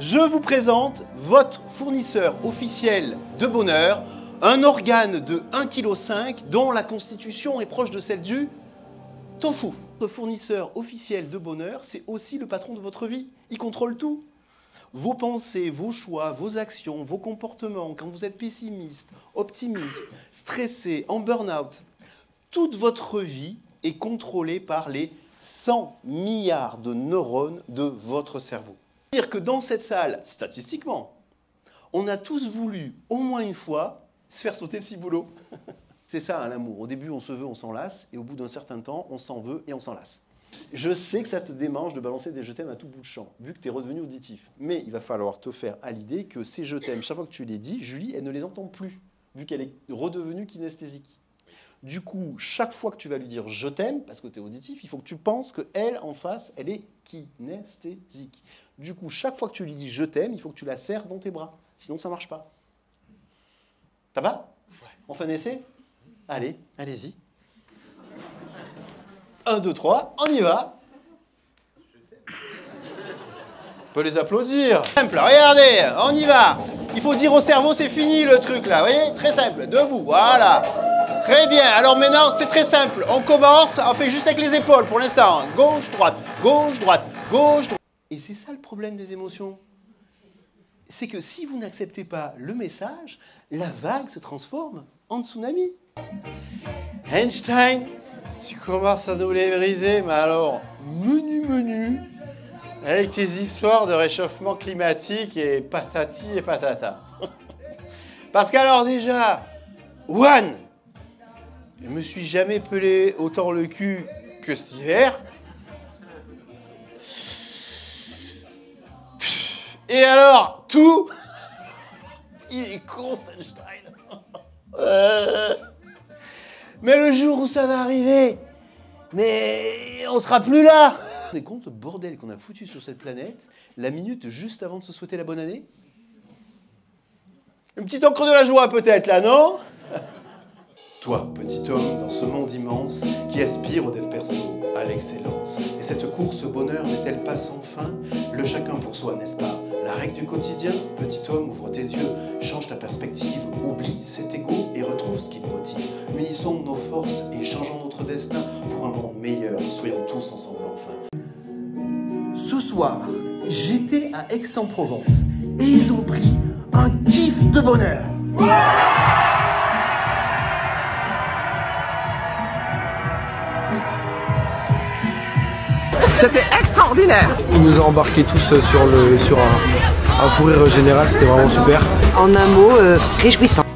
Je vous présente votre fournisseur officiel de bonheur, un organe de 1,5 kg dont la constitution est proche de celle du tofu. Votre fournisseur officiel de bonheur, c'est aussi le patron de votre vie. Il contrôle tout. Vos pensées, vos choix, vos actions, vos comportements, quand vous êtes pessimiste, optimiste, stressé, en burn-out, toute votre vie est contrôlée par les 100 milliards de neurones de votre cerveau. C'est-à-dire que dans cette salle, statistiquement, on a tous voulu, au moins une fois, se faire sauter le ciboulot. C'est ça, hein, l'amour. Au début, on se veut, on s'en lasse, et au bout d'un certain temps, on s'en veut et on s'en lasse. Je sais que ça te démange de balancer des je t'aime à tout bout de champ, vu que tu es redevenu auditif. Mais il va falloir te faire à l'idée que ces je t'aime, chaque fois que tu les dis, Julie, elle ne les entend plus, vu qu'elle est redevenue kinesthésique. Du coup, chaque fois que tu vas lui dire je t'aime, parce que tu es auditif, il faut que tu penses qu'elle, en face, elle est kinesthésique. Du coup, chaque fois que tu lui dis je t'aime, il faut que tu la serres dans tes bras. Sinon, ça ne marche pas. Ça va? Ouais. On fait un essai? Allez, allez-y. 1, 2, 3, on y va. On peut les applaudir. Simple, regardez, on y va. Il faut dire au cerveau, c'est fini le truc là, vous voyez? Très simple, debout, voilà. Très bien, alors maintenant, c'est très simple. On commence, on fait juste avec les épaules pour l'instant. Gauche, droite, gauche, droite, gauche, droite. Et c'est ça le problème des émotions. C'est que si vous n'acceptez pas le message, la vague se transforme en tsunami. Einstein, tu commences à nous les briser, mais alors, menu, avec tes histoires de réchauffement climatique et patati et patata. Parce qu'alors déjà, one, je me suis jamais pelé autant le cul que cet hiver. Et alors, tout, il est con, Einstein. Mais le jour où ça va arriver, mais on sera plus là. Vous vous rendez compte, le bordel qu'on a foutu sur cette planète, la minute juste avant de se souhaiter la bonne année? Une petite encre de la joie peut-être là, non? Toi, petit homme, dans ce monde immense, qui aspire au dev perso, à l'excellence. Et cette course au bonheur n'est-elle pas sans fin? Le chacun pour soi, n'est-ce pas? La règle du quotidien? Petit homme, ouvre tes yeux, change ta perspective, oublie cet ego et retrouve ce qui te motive. Unissons nos forces et changeons notre destin pour un monde meilleur. Soyons tous ensemble enfin. Ce soir, j'étais à Aix-en-Provence et ils ont pris un kiff de bonheur. C'était extraordinaire. Il nous a embarqués tous sur un fou rire général, c'était vraiment super. En un mot, réjouissant.